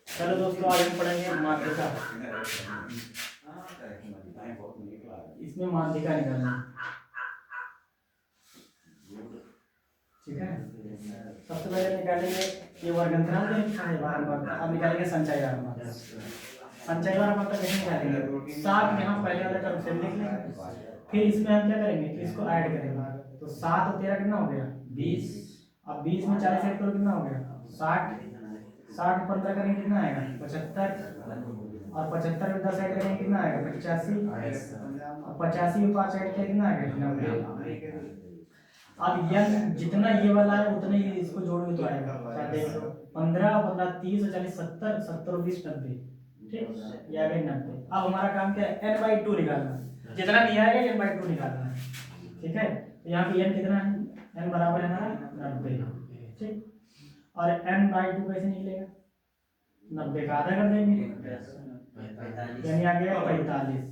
चलो दोस्तों आज हम पढ़ेंगे माध्यिका। इसमें माध्यिका निकालना, ठीक है। सबसे पहले निकालेंगे ये वर्गंतराल बारंबार। अब निकालेंगे संचय बारंबार। संचय बारंबार कैसे निकालेंगे? 7 यहाँ पहले वाले टर्म से लिख लेंगे, फिर इसमें हम क्या करेंगे कि इसको ऐड करेंगे। तो 7 और 13 कितना हो गया? 20। अब 20 में 40 ऐड करो कितना हो गया? 60। 60 15 करेंगे कितना आएगा? 75। और 75 में 10 ऐड करेंगे कितना आएगा? 85। और 85 में 5 ऐड किया कितना आएगा? 90। अब यह जितना ये वाला है उतना ही इसको जोड़ोगे तो आएगा। क्या देख लो, 15 15 30 40 70 70 और 20 90, ठीक, ये आ गए 90। अब हमारा काम क्या है? n/2 निकालना। जितना भी आएगा n/2 निकालना है, ठीक है। तो यहाँ पे n कितना है? n बराबर है हमारा 90, ठीक। और n/2 कैसे निकलेगा? 90 का आधा कर देंगे, यानी आ गया 45,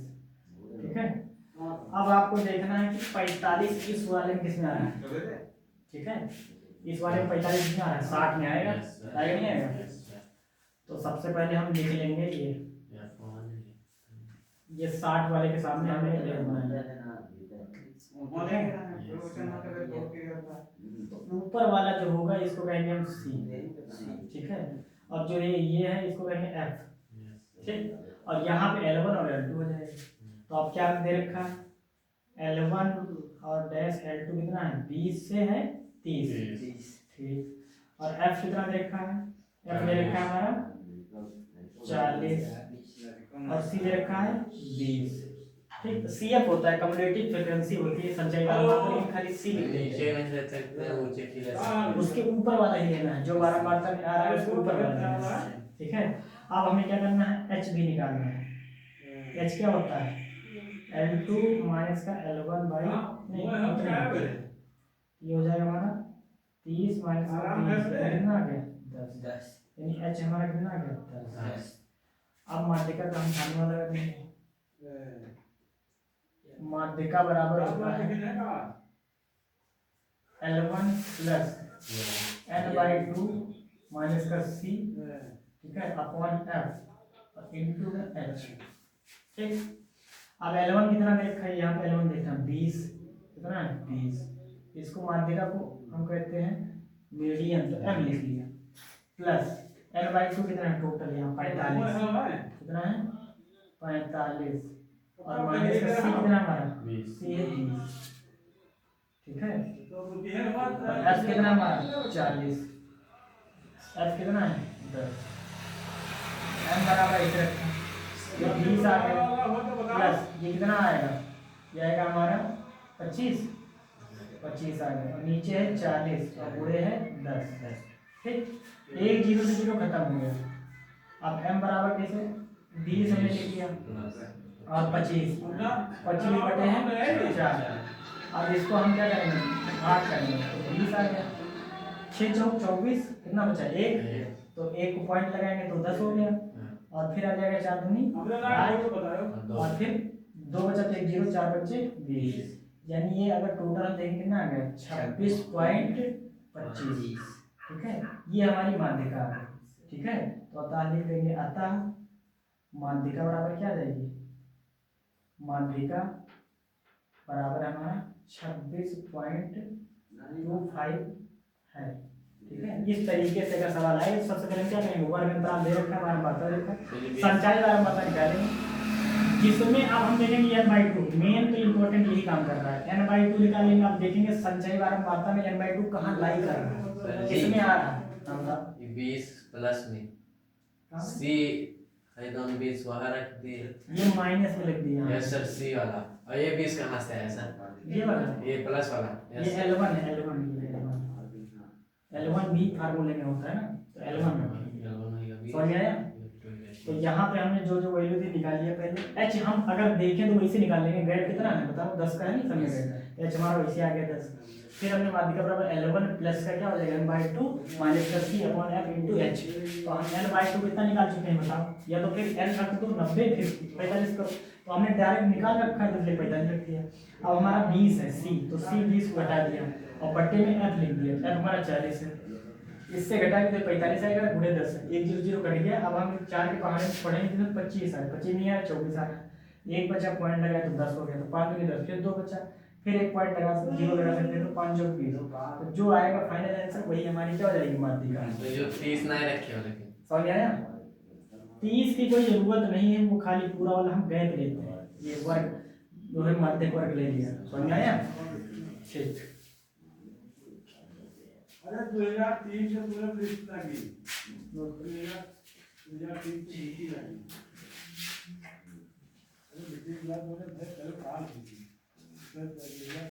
ठीक है। अब आपको देखना है कि 45 इस वाले में किसमें आ रहा है, ठीक है। इस वाले में 45 किसमें आ रहा है? 60 में आएगा, आएगा नहीं आएगा? तो सबसे पहले हम लिख लेंगे ये 60 वाले के सामने हमें ले बनाना है। तो ऊपर वाला जो होगा इसको कहेंगे हम C, ठीक है। और जो ये है इसको कहेंगे F, ठीक। और यहाँ पे L1 और L2 हो जाएगा। तो अब क्या दे रखा है? L1 और डैश L2 कितना है? 20 से है 30, ठीक। और F कितना दे रखा है? F दे रखा है हमारा 40 और C दे रखा है 20, ठीक। CF होता है कम्युलेटिव फ्रीक्वेंसी होती है संचय बारंबारता, खाली C लिख देंगे। उसके ऊपर वाला ही लेना है, जो बारंबारता में आ रहा है उसके ऊपर वाला लेना है, ठीक है। अब हमें क्या करना है? H भी निकालना है। H क्या होता है? L2 माइनस का L1 बाई, ये हो जाएगा हमारा 30 माइनस का 30 कितना आ गया? 10, यानी H हमारा कितना आ गया? 10। अब माध्यिका का हम सामने वाला कर देंगे। माध्यिका बराबर होता है L1 प्लस n/2 माइनस का C, ठीक है, अपॉन F इंटू H, ठीक। अब L1 कितना देखा है? यहाँ पे L1 देखा 20, कितना है? 20। इसको माध्यिका को हम कहते हैं मीडियन, तो M लिख लिया, प्लस n/2 कितना है टोटल? यहाँ 45, कितना है? 45। और माइनस का C कितना हमारा? C है 20, ठीक है। और F कितना हमारा? 40। F कितना है? 10। M बराबर इसे रखा, ये 20 आ गया, प्लस ये कितना आएगा? ये आएगा हमारा 25 आ गया, और नीचे है 40 और पूरे है 10, ठीक। एक 0 से 0 खत्म हो गया। अब M बराबर कैसे? 20 हमने लिख लिया और 25 बटे हैं 4। अब इसको हम क्या करेंगे? भाग करेंगे, तो 20 आ गया। 6 चौक 24, कितना बचा? 1, तो 1 को पॉइंट लगाएंगे तो 10 हो गया। और फिर आ जाएगा 4 दूनी 8, और फिर 2 बचा तो 1 0, 4 बचे 20, यानी ये अगर टोटल देखेंगे कितना आ गया? 26.25, ठीक है। ये हमारी माध्यिका है, ठीक है। तो अतः लिख देंगे, अतः माध्यिका बराबर क्या आ जाएगी? माध्यिका बराबर हमारा 26.25 है, ठीक है। इस तरीके से अगर सवाल आए तो सबसे पहले क्या करेंगे? वर्गंतराल दे रखा है, बारंबारता दे रखा है, संचय बारंबारता निकालेंगे, जिसमें अब हम देखेंगे n/2। मेन तो इंपॉर्टेंट यही काम कर रहा है, n/2 निकालेंगे। आप देखेंगे संचय बारंबारता में n/2 कहाँ लाई कर रहा है, किसमें आ रहा है? 20 प्लस में C है, दोनों 20 वहाँ रख दिए, ये माइनस में लिख दिया। यस सर, C वाला। और ये 20 कहाँ से आया सर? ये वाला, ये प्लस वाला, ये L1 है। L1 भी फार्मूले में होता है ना, तो L1 समझ आया। तो यहाँ पे हमने जो जो वैल्यू थी निकाल लिया पहले। H हम अगर देखें तो वैसे निकाल लेंगे। ग्रेड कितना है बताओ? 10 का है नहीं समय ग्रेड, H हमारा वैसे आ गया 10। फिर हमने माध्यिका बराबर L1 प्लस का क्या हो जाएगा? n/2 माइनस का C upon F into H। तो हम n/2 कितना निकाल चुके हैं बताओ? या तो फिर n रख दो 90, फिर 45 करो। तो हमने डायरेक्ट निकाल रखा है, तो फिर 45 रख दिया। अब हमारा 20 है C, तो C 20 को हटा दिया और बट्टे में F लिख दिया। F हमारा 40 है, इससे घटा के तो 45 आएगा, गुणे 10 है, 1 0 0 कट गया। अब हम 4 के पहाड़े में पढ़ेंगे कितने, 25 है, 25 नहीं आया, 24 आ रहा है। एक बचा पॉइंट लगाया तो 10 हो गया, तो 5 दूनी 10, फिर 2 बचा, फिर एक पॉइंट लगा सकते, 0 लगा सकते हैं, तो 5 चौक 20। तो जो आएगा फाइनल आंसर वही हमारी क्या हो जाएगी, माध्यिका। तो जो 30 ना रखे हो लेकिन समझ में आया? 30 की कोई जरूरत नहीं है, वो खाली पूरा वाला हम गैप लेते हैं, ये वर्ग जो है माध्यक वर्ग ले लिया। समझ में आया? ठीक। अरे 2003 से पूरा लिस्ट लगी, 2003 से नीति लगी। अरे बेटी क्लास में चलो काल